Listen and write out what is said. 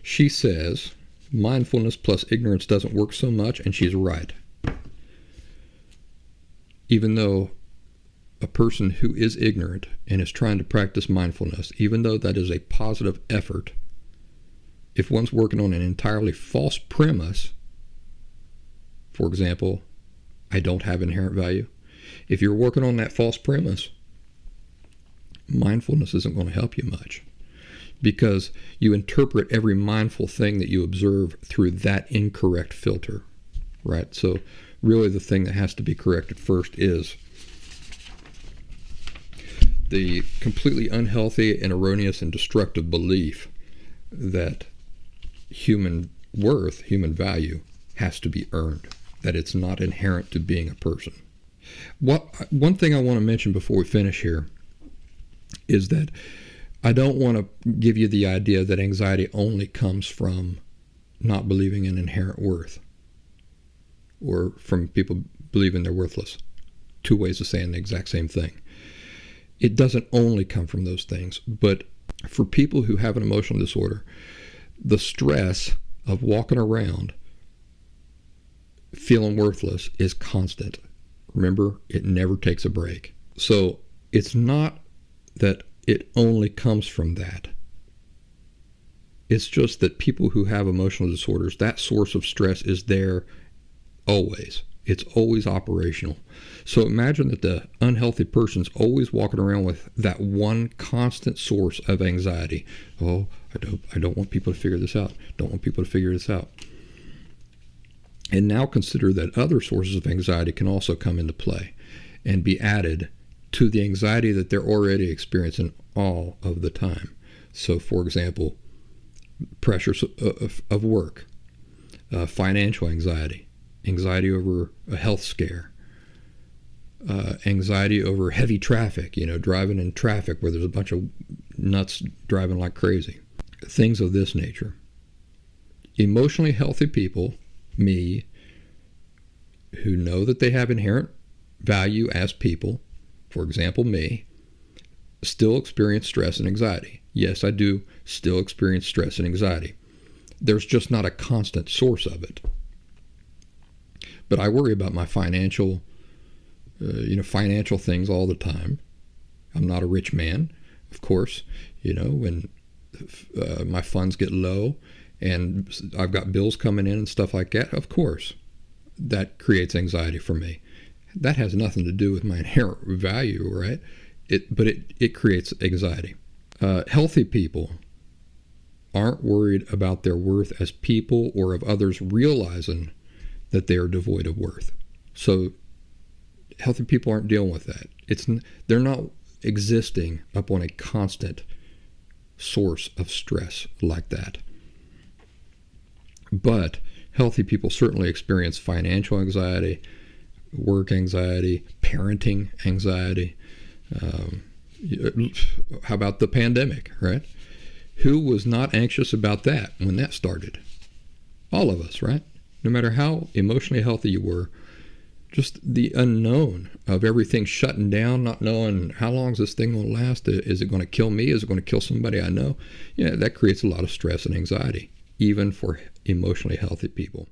She says mindfulness plus ignorance doesn't work so much, and she's right. Even though a person who is ignorant and is trying to practice mindfulness, even though that is a positive effort, if one's working on an entirely false premise, for example, I don't have inherent value, if you're working on that false premise, mindfulness isn't going to help you much, because you interpret every mindful thing that you observe through that incorrect filter, right? So really the thing that has to be corrected first is the completely unhealthy and erroneous and destructive belief that human worth, human value, has to be earned, that it's not inherent to being a person. One thing I want to mention before we finish here is that I don't want to give you the idea that anxiety only comes from not believing in inherent worth or from people believing they're worthless. Two ways of saying the exact same thing. It doesn't only come from those things, but for people who have an emotional disorder, the stress of walking around feeling worthless is constant. Remember, it never takes a break. So it's not that it only comes from that. It's just that people who have emotional disorders, that source of stress is there always. It's always operational. So imagine that the unhealthy person's always walking around with that one constant source of anxiety. Oh, I don't want people to figure this out. Don't want people to figure this out. And now consider that other sources of anxiety can also come into play and be added to the anxiety that they're already experiencing all of the time. So, for example, pressures of work, financial anxiety, anxiety over a health scare, anxiety over heavy traffic, driving in traffic where there's a bunch of nuts driving like crazy, things of this nature. Emotionally healthy people, me, who know that they have inherent value as people, for example, me, still experience stress and anxiety. Yes, I do still experience stress and anxiety. There's just not a constant source of it. But I worry about my financial things all the time. I'm not a rich man, of course. When my funds get low and I've got bills coming in and stuff like that, of course, that creates anxiety for me. That has nothing to do with my inherent value, right? But it creates anxiety. Healthy people aren't worried about their worth as people or of others realizing that they are devoid of worth. So healthy people aren't dealing with that. They're not existing upon a constant source of stress like that. But healthy people certainly experience financial anxiety, work anxiety, parenting anxiety. How about the pandemic, right? Who was not anxious about that when that started? All of us, right? No matter how emotionally healthy you were, just the unknown of everything shutting down, not knowing how long is this thing going to last? Is it going to kill me? Is it going to kill somebody I know? That creates a lot of stress and anxiety, even for emotionally healthy people.